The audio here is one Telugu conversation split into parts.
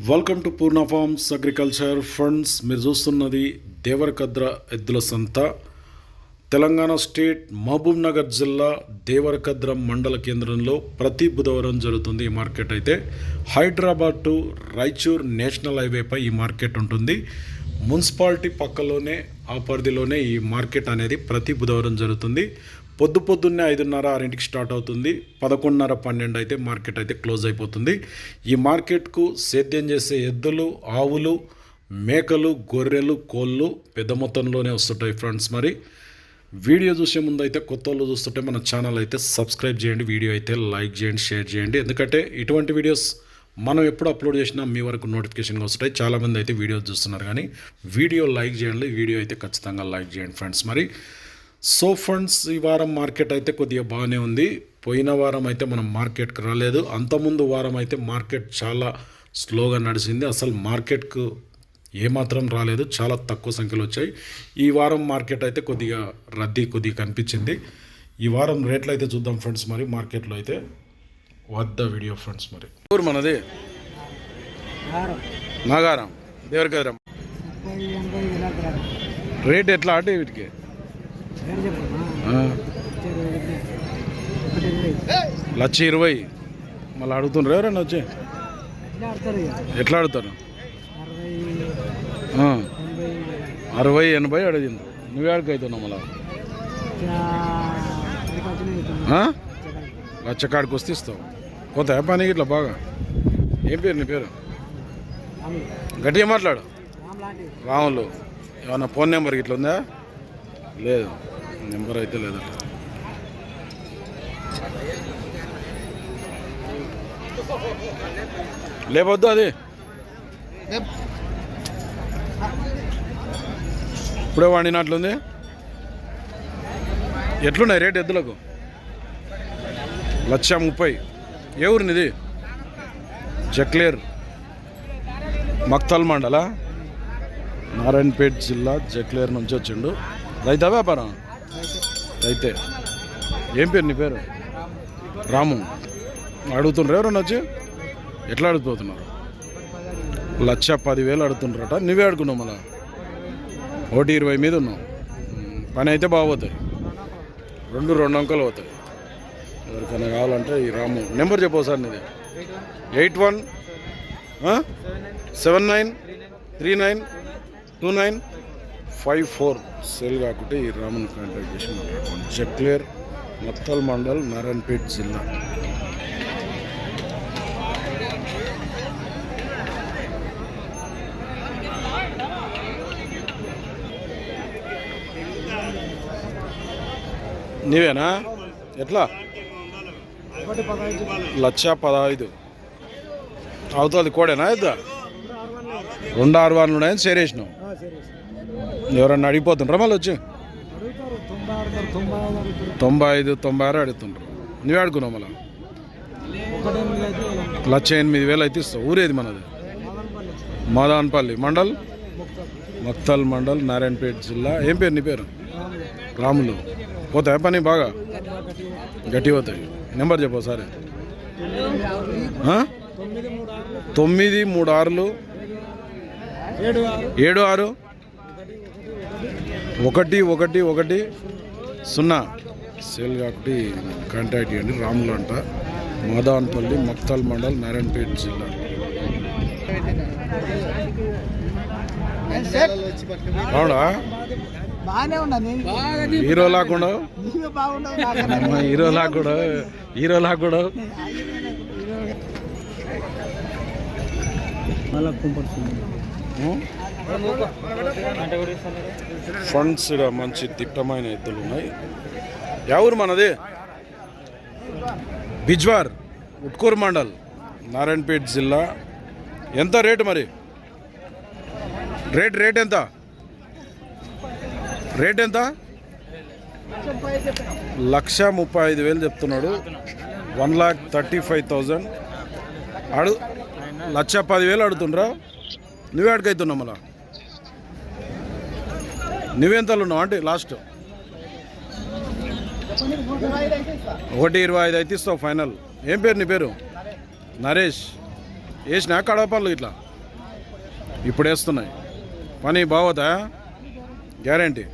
Welcome to Purna forms agriculture funds. మీరు చూస్తున్నది దేవరకద్ర ఎద్దుల సంత, తెలంగాణ స్టేట్ మహబూబ్ నగర్ జిల్లా దేవరకద్ర మండల కేంద్రంలో ప్రతి బుధవారం జరుగుతుంది. ఈ మార్కెట్ అయితే హైదరాబాద్ టు రాయచూర్ నేషనల్ హైవేపై ఈ మార్కెట్ ఉంటుంది. మున్సిపాలిటీ పక్కలోనే ఆ పరిధిలోనే ఈ మార్కెట్ అనేది ప్రతి బుధవారం జరుగుతుంది. పొద్దున్నే 5:30-6 స్టార్ట్ అవుతుంది. 11:30-12 అయితే మార్కెట్ అయితే క్లోజ్ అయిపోతుంది. ఈ మార్కెట్కు సేద్యం చేసే ఎద్దులు, ఆవులు, మేకలు, గొర్రెలు, కోళ్ళు పెద్ద మొత్తంలోనే వస్తుంటాయి ఫ్రెండ్స్. మరి వీడియో చూసే ముందు అయితే కొత్త వాళ్ళు చూస్తుంటే మన ఛానల్ అయితే సబ్స్క్రైబ్ చేయండి, వీడియో అయితే లైక్ చేయండి, షేర్ చేయండి. ఎందుకంటే ఇటువంటి వీడియోస్ మనం ఎప్పుడు అప్లోడ్ చేసినా మీ వరకు నోటిఫికేషన్గా వస్తాయి. చాలామంది అయితే వీడియోస్ చూస్తున్నారు, కానీ వీడియో లైక్ చేయండి, వీడియో అయితే ఖచ్చితంగా లైక్ చేయండి ఫ్రెండ్స్. మరి సో ఫ్రెండ్స్, ఈ వారం మార్కెట్ అయితే కొద్దిగా బాగానే ఉంది. పోయిన వారం అయితే మనం మార్కెట్కి రాలేదు. అంతకుముందు వారం అయితే మార్కెట్ చాలా స్లోగా నడిచింది. అసలు మార్కెట్కు ఏమాత్రం రాలేదు, చాలా తక్కువ సంఖ్యలో వచ్చాయి. ఈ వారం మార్కెట్ అయితే కొద్దిగా రద్దీ కనిపించింది. ఈ వారం రేట్లు అయితే చూద్దాం ఫ్రెండ్స్. మరి మార్కెట్లో అయితే వద్ద వీడియో ఫ్రెండ్స్. మరి ఊరు మనది నాగారం, దేవరకద్రం. రేట్ ఎట్లా అంటే వీటికి 1,20,000 మళ్ళీ అడుగుతుండ్రు ఎవరన్నా వచ్చి? ఎట్లా అడుగుతారు? 60-80 అడిగింది. నువ్వు ఎక్కడికి అవుతున్నావు? మళ్ళా లచ్చకాడికి వస్తే ఇస్తావు. పోతా పనికి ఇట్లా బాగా. ఏం పేరు నీ పేరు? గట్టిగా మాట్లాడు. రాములు. ఏమన్నా ఫోన్ నెంబర్ ఇట్లా ఉందా? లేదు, నెంబర్ అయితే లేదట. లేవద్దు అది ఇప్పుడే వండినట్లుంది. ఎట్లున్నాయి రేట్ ఎద్దులకు? 1,30,000. ఏ ఊరినిది? జక్లేర్, మక్తల్ మండల, నారాయణపేట్ జిల్లా, జక్లేర్ నుంచి వచ్చిండు. రైతా వ్యాపారం? రైతే. ఏం పేరు నీ పేరు? రాము. అడుగుతుండ్రు ఎవరన్నా వచ్చి? ఎట్లా అడుగుతున్నారు? 1,10,000 అడుగుతుండ్రట. నువ్వే అడుగున్నావు మళ్ళా. 1,20,000 మీద ఉన్నావు. పని అయితే బాగోతాయి. 2 అంకెలు అవుతాయి. ఎవరికైనా కావాలంటే ఈ రాము నెంబర్ చెప్పవు సార్ నీది? 8179392954. సెల్ కాకుంటే ఈ రాముని కాంటాక్ట్ చేసి మాట్లాడుకోండి. జక్లేర్, మక్తల్ మండల్, నారాయణపేట్ జిల్లా. నీవేనా? ఎట్లా? 1,15,000 అవుతుంది. కోడేనా? ఇద్దా 2 6 ఉన్నాయని సేరేసినావు. ఎవరన్నా అడిగిపోతుండ్రా మళ్ళీ వచ్చి? 95-96 అడుగుతుండ్రు. నువ్వే అడుగున్నావు మళ్ళీ. 1,08,000 అయితే ఇస్తావు. ఊరేది మనది? మాదాన్పల్లి మండల్, మక్తల్ మండల్, నారాయణపేట్ జిల్లా. ఏం పేరు నీ పేరు? రాములు. పోతాయి పని బాగా? గట్టి పోతాయి. నెంబర్ చెప్పు సరే. 936 76 111 సేల్ కాబట్టి కాంటాక్ట్ చేయండి. రాములు అంట, మాదాన్పల్లి, మక్తల్ మండల్, నారాయణపేట్ జిల్లా. అవునా? హీరోలా కూడా ఫండ్స్ మంచి దిట్టమైన ఎద్దులు ఉన్నాయి. ఎవరు మనది? బిజ్వార్, ఉట్కూరు మండల్, నారాయణపేట్ జిల్లా. ఎంత రేటు మరి? రేట్ ఎంత? రేట్ ఎంత? 1,35,000 చెప్తున్నాడు. 1,35,000 అడు. 1,10,000 అడుగుతుండ్రా. నువ్వే అడిగవుతున్నావు మళ్ళా. నువ్వెంతలు ఉన్నావు అంటే లాస్ట్? 1,25,000 అయితే ఇస్తావు ఫైనల్. ఏం పేరు నీ పేరు? నరేష్. వేసినా కడపలు ఇట్లా ఇప్పుడు వేస్తున్నాయి. పని బాగోదా? గ్యారంటీ.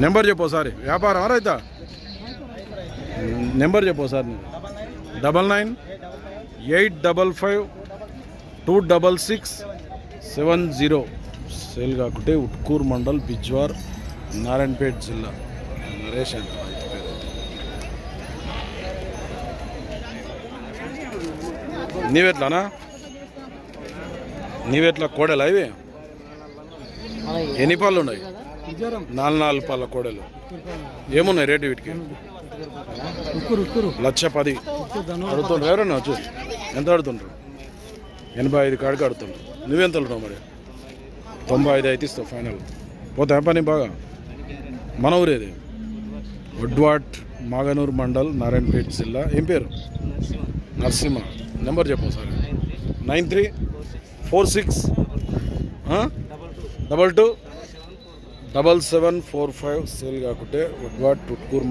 నెంబర్ చెప్పు ఒకసారి. వ్యాపారం రైతా? నెంబర్ చెప్పు ఒకసారి. 99855667 సేల్ కాకుంటే ఉట్కూరు మండల్ బిజ్వార్ నారాయణపేట జిల్లా. నరేష్ అంట పేరు. నీవెట్లా కోడెలా ఇవి? ఎన్ని పళ్ళు ఉన్నాయి? 4 పళ్ళ కోడెలు. ఏమున్నాయి రేటు వీటికి? 1,10,000 అడుగుతుండ్రు. ఎవరన్నా వచ్చి ఎంత అడుగుతుండ్రు? 85 కాడికి అడుగుతుండ్రు. నువ్వెంత ఉన్నావు మరి? 95 అయితే ఇస్తావు ఫైనల్. పోతా పని బాగా. మన ఊరేది? వడ్వాట్ మాగనూరు మండల్ నారాయణపేట జిల్లా. ఏం పేరు? నరసింహ. నెంబర్ చెప్పు సార్. 9346227745 సేల్ కాకుంటే వడ్వాట్ టుట్కూర్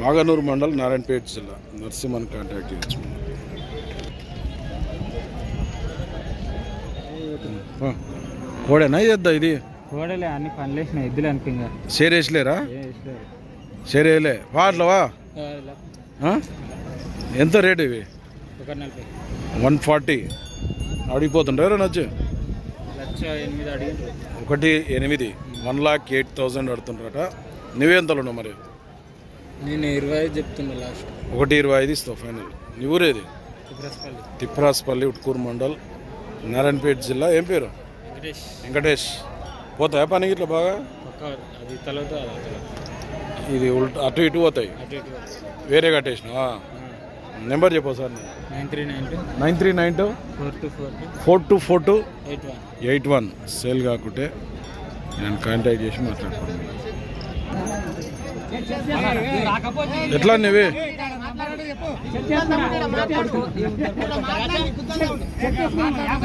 మాగనూరు మండల్ నారాయణపేట జిల్లా. నరసింహని కాంటాక్ట్ చేయొచ్చు. కోడేనా ఇద్దా? ఇది కోడలే అన్ని పనులు వేసిన ఎద్దులు అనుకుంటా. షేర్ వేసలేరా? షేర్ వేయలే. వాట్లవా? ఎంత రేటు ఇవి? 140 అడిగిపోతుండ్రు. ఎవరైనా వచ్చి 1,800 1,08,000 అడుగుతుండ్రట. నువ్వెంతలు ఉన్నావు మరి? నేను 25 చెప్తున్నా. లాస్ట్ 1,25 ఇస్తావు ఫైనల్. నీ ఊరేది? తిప్రాస్పల్లి ఉట్కూరు మండల్ నారాయణపేట జిల్లా. ఏం పేరు? వెంకటేష్. పోతాయా పనికి ఇట్లా బాగా? ఇది అటు ఇటు పోతాయి. వేరే కట్టేసిన. నెంబర్ చెప్పు సార్. 9392424281 సేల్ కాకుంటే నేను కాంటాక్ట్ చేసి మాట్లాడుకోండి. ఎట్లా నీవే?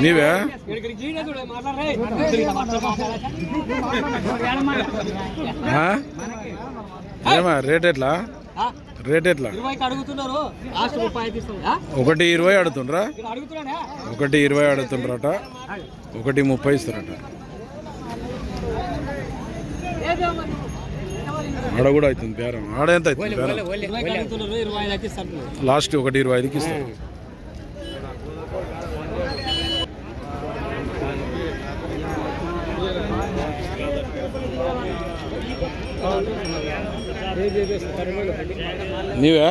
నీవే? ఏమా రేట్ ఎట్లా? రేట్ ఎట్లా? 1,20 అడుగుతుండ్రా? 1,20 అడుగుతుండ్రట. 1,30 ఇస్తారట. ఆడ కూడా అవుతుంది బేరం. ఆడ ఎంత అవుతుంది బేరం? లాస్ట్ 1,25కి ఇస్తారు. నీవే?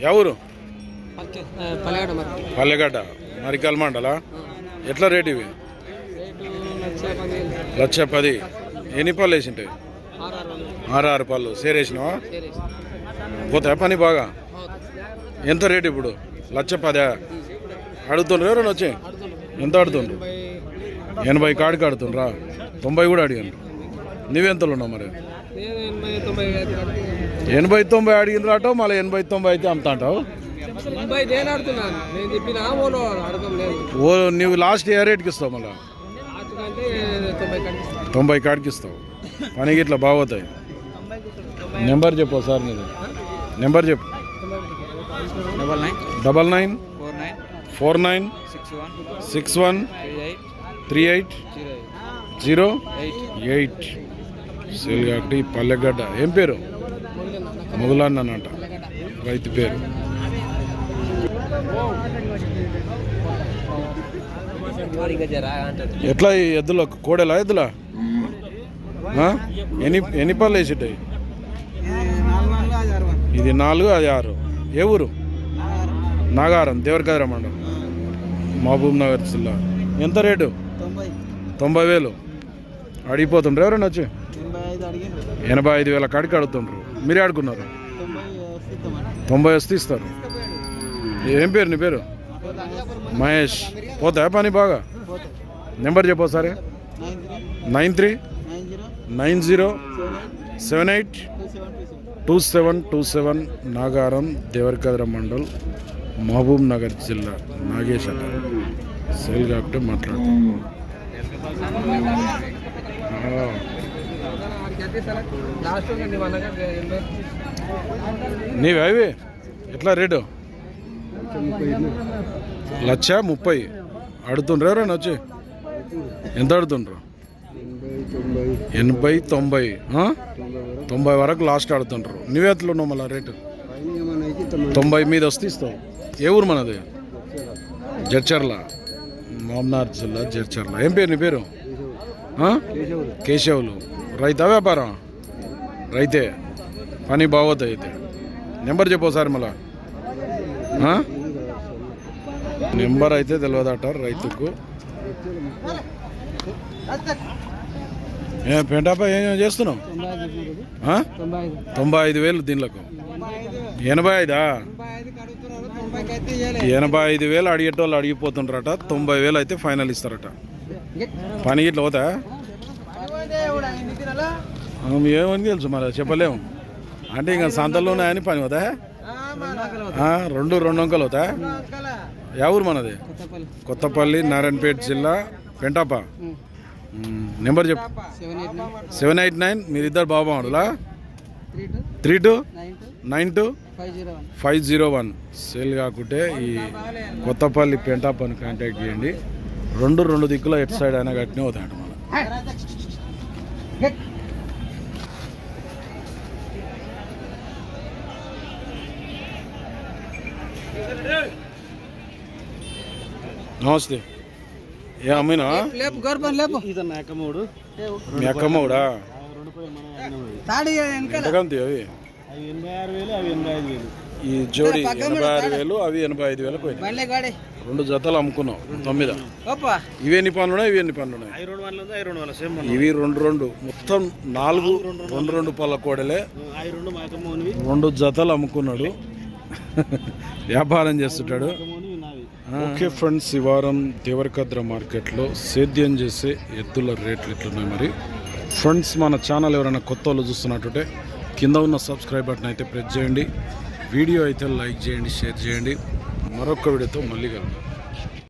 ఎవరు? పల్లెగడ్డ మరికల్ మండలా. ఎట్లా రేటు ఇవి? 1,10,000. ఎన్ని పళ్ళు వేసింటాయి? 6 పళ్ళు. సేరేసినావా? పోతాయా పని బాగా? ఎంత రేటు ఇప్పుడు? 1,10,000 అడుగుతుండ్రు. ఎవరైనా వచ్చి ఎంత అడుగుతుండ్రు? 80 కాడికి అడుగుతుండ్రా? 90 కూడా అడిగాను. నువ్వెంతలు ఉన్నావు మరి? 80-90 అడిగినరాటో మళ్ళీ 80-90 అయితే అమ్ముతా అంటావు. ఓ నువ్వు లాస్ట్ ఏ రేట్కి ఇస్తావు? మళ్ళీ 90 కాడికి ఇస్తావు. పనికి ఇట్లా బాగోతాయి. నెంబర్ చెప్పు సార్. నీది నెంబర్ చెప్పు. 9949613808 సేల్ కాబట్టి పల్లెగడ్డ. ఏం పేరు? మొగులాన్నట రైతు పేరు. ఎట్లా ఈ ఎద్దులో? కోడెలా ఎద్దులా? ఎన్ని పళ్ళు వేసిటాయి? ఇది 4, అది 6. ఏ ఊరు? నాగారం దేవరకద్ర మండలం మహబూబ్ నగర్ జిల్లా. ఎంత రేటు? 90,000 అడిగిపోతుండ్రు. ఎవరైనా వచ్చి 85,000 కాడికి అడుగుతుండ్రు. మీరే ఆడుకున్నారు. 90 వస్తే ఇస్తారు. ఏం పేరు నీ పేరు? మహేష్. పోతాయా పని బాగా? నెంబర్ చెప్పు సరే. 9390782727 నాగారం దేవరకద్ర మండల్ మహబూబ్ నగర్ జిల్లా. నాగేష్ అట. సేల్ కాకుంటే మాట్లాడతాం. నీవే అవి? ఎట్లా రేటు? 1,30,000 అడుగుతుండ్రు ఎవరైనా వచ్చి ఎంత అడుగుతుండ్రు 80 90 90 వరకు లాస్ట్ ఆడుతుంటారు. నువ్వు ఎట్లున్నావు మళ్ళీ రేటు 90 మీద వస్తే ఇస్తావు. ఏ ఊరు మనది? జడ్చర్ల, మామనార్ జిల్లా జడ్చర్ల. ఏం పేరు నీ పేరు? కేశవులు. రైతా వ్యాపారం? రైతే. పని బాగోతుంది అయితే. నెంబర్ చెప్పు సార్ మళ్ళా. నెంబర్ అయితే తెలియదట రైతుకు. పెంటాపై ఏం చేస్తున్నావు? 95,000 దీనిలకు. 85 85,000 అడిగేటోళ్ళు అడిగిపోతుండ్రట. 90,000 అయితే ఫైనల్ ఇస్తారట. పని ఇట్లా పోతా ఏమని తెలుసు మరి చెప్పలేము. అంటే ఇంకా సంతల్లో ఉన్నాయని పని పోతా. 2 అంకలు అవుతా. ఎవరు మనది? కొత్తపల్లి, నారాయణపేట జిల్లా, పెంటాప. నెంబర్ చెప్పు. 789. మీరిద్దరు బాబాడులా? 32925001. సేల్ కాకుంటే ఈ కొత్తపల్లి పెంటాపని కాంటాక్ట్ చేయండి. 2 దిక్కులో ఎటు సైడ్ అయినా కట్టినే అవుతాయంట మన. నమస్తే. ఏ అమ్మినా? మీ అక్కమ్మవుడా? ఎంతకంతి అవి? ఈ జోడి 86,000, అవి 85,000 పోయినాయి. 2 జతలు అమ్ముకున్నావు 9. ఇవి ఎన్ని పనులు ఉన్నాయి? ఇవి ఎన్ని పనులు ఉన్నాయి? ఇవి 2 మొత్తం 4 2 పళ్ళ కోడలే. 2 జతలు అమ్ముకున్నాడు. వ్యాపారం చేస్తుంటాడు. ఓకే ఫ్రెండ్స్, ఈ వారం దేవరకద్ర మార్కెట్లో సేద్యం చేసే ఎద్దుల రేట్లు ఎట్లున్నాయి మరి. ఫ్రెండ్స్, మన ఛానల్ ఎవరైనా కొత్త వాళ్ళు చూస్తున్నట్టుంటే కింద ఉన్న సబ్స్క్రైబ్ బటన్ అయితే ప్రెస్ చేయండి. వీడియో అయితే లైక్ చేయండి, షేర్ చేయండి. మరొక వీడియోతో మళ్ళీ కలుద్దాం.